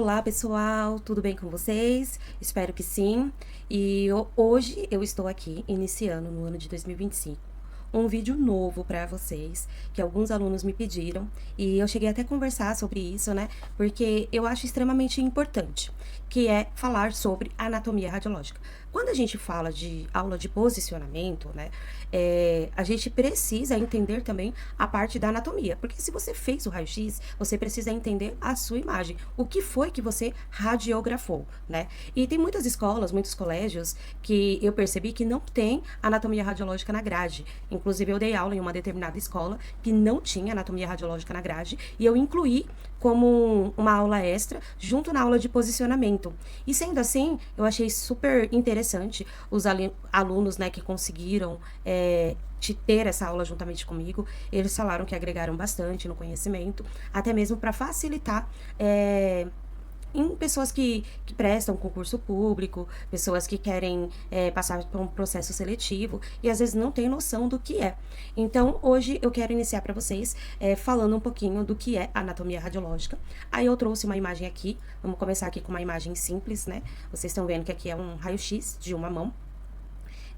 Olá, pessoal, tudo bem com vocês? Espero que sim. Hoje eu estou aqui iniciando no ano de 2025 um vídeo novo para vocês, que alguns alunos me pediram, e eu cheguei até a conversar sobre isso, né? Porque eu acho extremamente importante, que é falar sobre anatomia radiológica. Quando a gente fala de aula de posicionamento, né, a gente precisa entender também a parte da anatomia, porque se você fez o raio-x, você precisa entender a sua imagem, o que foi que você radiografou, né? E tem muitas escolas, muitos colégios que eu percebi que não tem anatomia radiológica na grade. Inclusive, eu dei aula em uma determinada escola que não tinha anatomia radiológica na grade e eu incluí como uma aula extra junto na aula de posicionamento. E sendo assim, eu achei super interessante os alunos, né, que conseguiram de ter essa aula juntamente comigo. Eles falaram que agregaram bastante no conhecimento, até mesmo para facilitar em pessoas que prestam concurso público, pessoas que querem passar por um processo seletivo e às vezes não têm noção do que é. Então, hoje eu quero iniciar para vocês falando um pouquinho do que é anatomia radiológica. Aí eu trouxe uma imagem aqui, vamos começar aqui com uma imagem simples, né? Vocês estão vendo que aqui é um raio-x de uma mão.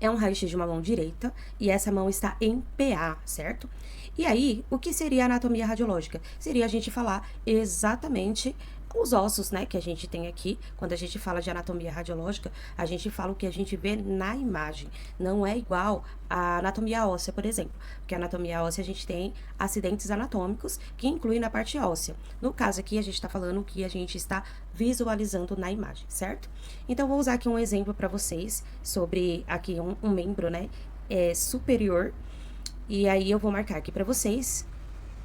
É um raio-x de uma mão direita e essa mão está em PA, certo? E aí, o que seria anatomia radiológica? Seria a gente falar exatamente os ossos, né, que a gente tem aqui. Quando a gente fala de anatomia radiológica, a gente fala o que a gente vê na imagem. Não é igual à anatomia óssea, por exemplo. Porque a anatomia óssea a gente tem acidentes anatômicos que incluem na parte óssea. No caso aqui, a gente está falando o que a gente está visualizando na imagem, certo? Então, vou usar aqui um exemplo para vocês sobre aqui um membro, né, superior. E aí, eu vou marcar aqui para vocês.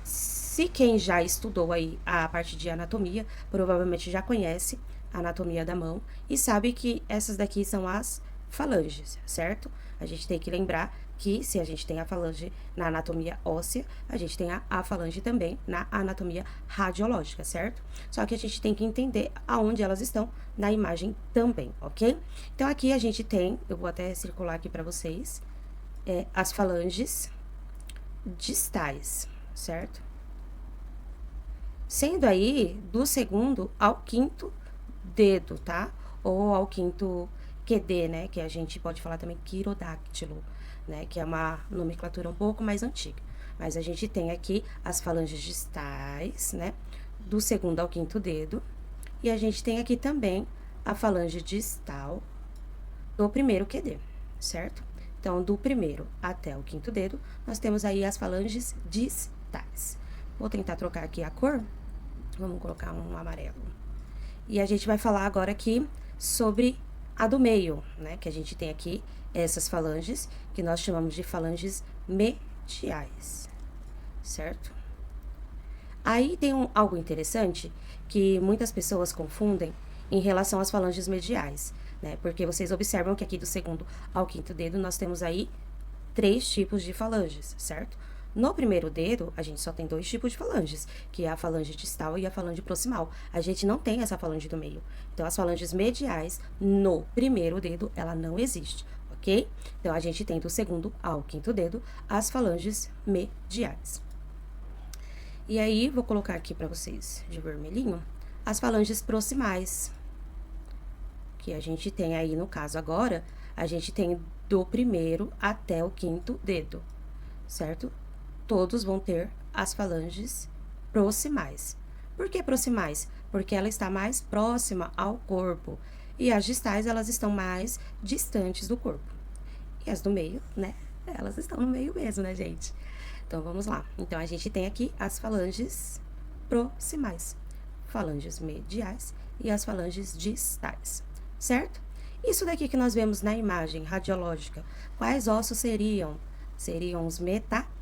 Se quem já estudou aí a parte de anatomia, provavelmente já conhece a anatomia da mão e sabe que essas daqui são as falanges, certo? A gente tem que lembrar que se a gente tem a falange na anatomia óssea, a gente tem a falange também na anatomia radiológica, certo? Só que a gente tem que entender aonde elas estão na imagem também, ok? Então, aqui a gente tem, eu vou até circular aqui para vocês, as falanges distais, certo? Sendo aí do segundo ao quinto dedo, tá? Ou ao quinto QD, né? Que a gente pode falar também quirodáctilo, né? Que é uma nomenclatura um pouco mais antiga. Mas a gente tem aqui as falanges distais, né? Do segundo ao quinto dedo. E a gente tem aqui também a falange distal do primeiro QD, certo? Então, do primeiro até o quinto dedo, nós temos aí as falanges distais. Vou tentar trocar aqui a cor. Vamos colocar um amarelo. E a gente vai falar agora aqui sobre a do meio, né? Que a gente tem aqui essas falanges, que nós chamamos de falanges mediais, certo? Aí tem algo interessante que muitas pessoas confundem em relação às falanges mediais, né? Porque vocês observam que aqui do segundo ao quinto dedo nós temos aí 3 tipos de falanges, certo? No primeiro dedo, a gente só tem 2 tipos de falanges, que é a falange distal e a falange proximal. A gente não tem essa falange do meio. Então, as falanges mediais no primeiro dedo, ela não existe, ok? Então, a gente tem do segundo ao quinto dedo as falanges mediais. E aí, vou colocar aqui para vocês de vermelhinho as falanges proximais, que a gente tem aí, no caso agora, a gente tem do primeiro até o quinto dedo, certo? Todos vão ter as falanges proximais. Por que proximais? Porque ela está mais próxima ao corpo. E as distais, elas estão mais distantes do corpo. E as do meio, né? Elas estão no meio mesmo, né, gente? Então, vamos lá. Então, a gente tem aqui as falanges proximais, falanges mediais e as falanges distais, certo? Isso daqui que nós vemos na imagem radiológica, quais ossos seriam? Seriam os metacarpos,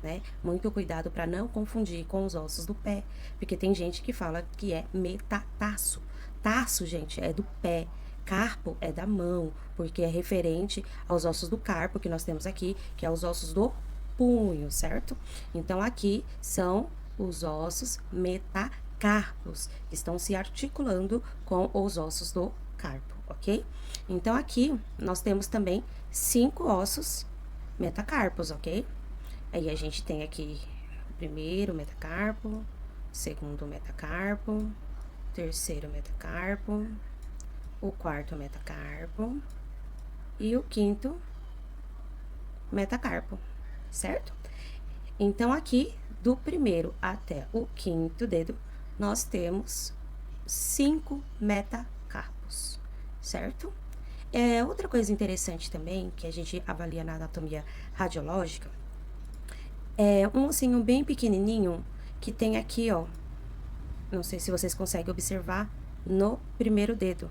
né? Muito cuidado para não confundir com os ossos do pé, porque tem gente que fala que é metatarso. Tarso, gente, é do pé. Carpo é da mão, porque é referente aos ossos do carpo que nós temos aqui, que é os ossos do punho, certo? Então, aqui são os ossos metacarpos, que estão se articulando com os ossos do carpo, ok? Então, aqui nós temos também 5 ossos metacarpos, ok? Aí a gente tem aqui o primeiro metacarpo, segundo metacarpo, terceiro metacarpo, o quarto metacarpo e o quinto metacarpo, certo? Então, aqui, do primeiro até o quinto dedo, nós temos 5 metacarpos, certo? Outra coisa interessante também, que a gente avalia na anatomia radiológica, é um ossinho bem pequenininho que tem aqui, ó, não sei se vocês conseguem observar, no primeiro dedo,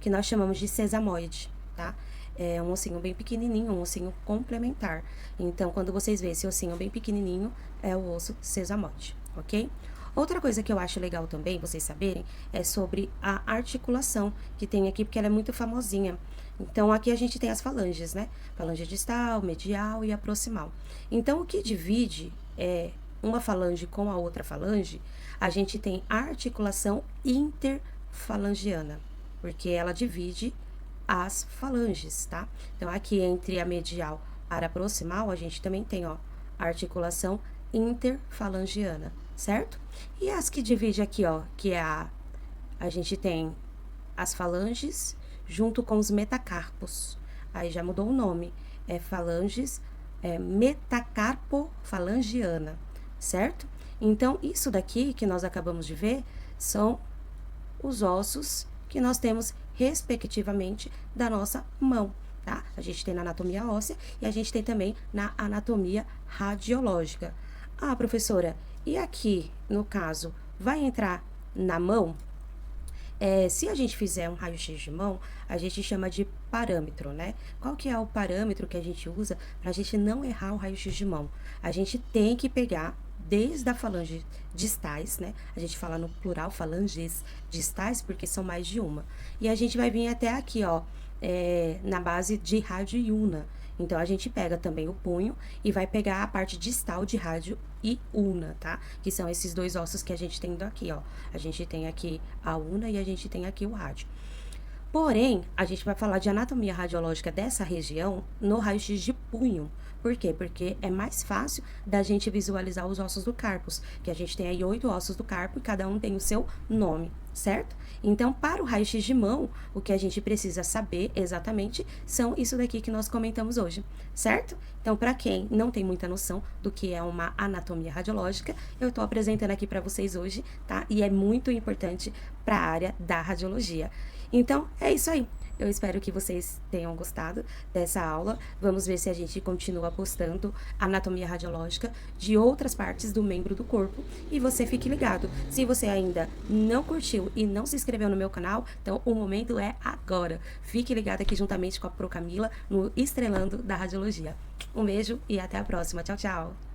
que nós chamamos de sesamoide, tá? É um ossinho bem pequenininho, um ossinho complementar. Então, quando vocês verem esse ossinho bem pequenininho, é o osso sesamoide, ok? Outra coisa que eu acho legal também, vocês saberem, é sobre a articulação que tem aqui, porque ela é muito famosinha. Então, aqui a gente tem as falanges, né? Falange distal, medial e a proximal. Então, o que divide uma falange com a outra falange, a gente tem a articulação interfalangiana, porque ela divide as falanges, tá? Então, aqui entre a medial para a proximal, a gente também tem, ó, a articulação interfalangiana, certo? E as que divide aqui, ó, que é a gente tem as falanges junto com os metacarpos. Aí já mudou o nome, é falanges metacarpofalangiana, certo? Então, isso daqui que nós acabamos de ver são os ossos que nós temos respectivamente da nossa mão, tá? A gente tem na anatomia óssea e a gente tem também na anatomia radiológica. Ah, professora, e aqui, no caso, vai entrar na mão? Se a gente fizer um raio-x de mão, a gente chama de parâmetro, né? Qual que é o parâmetro que a gente usa para a gente não errar o raio-x de mão? A gente tem que pegar desde a falange distais, né? A gente fala no plural falanges distais porque são mais de uma. E a gente vai vir até aqui, ó, na base de rádio e una. Então, a gente pega também o punho e vai pegar a parte distal de rádio e una, tá? Que são esses dois ossos que a gente tem aqui, ó. A gente tem aqui a una e a gente tem aqui o rádio. Porém, a gente vai falar de anatomia radiológica dessa região no raio-x de punho. Por quê? Porque é mais fácil da gente visualizar os ossos do carpus, que a gente tem aí 8 ossos do carpo e cada um tem o seu nome, certo? Então, para o raio-x de mão, o que a gente precisa saber exatamente são isso daqui que nós comentamos hoje, certo? Então, para quem não tem muita noção do que é uma anatomia radiológica, eu estou apresentando aqui para vocês hoje, tá? E é muito importante para a área da radiologia. Então, é isso aí. Eu espero que vocês tenham gostado dessa aula. Vamos ver se a gente continua postando anatomia radiológica de outras partes do membro do corpo. E você fique ligado. Se você ainda não curtiu e não se inscreveu no meu canal, então o momento é agora. Fique ligado aqui juntamente com a Pro Camila no Estrelando da Radiologia. Um beijo e até a próxima. Tchau, tchau!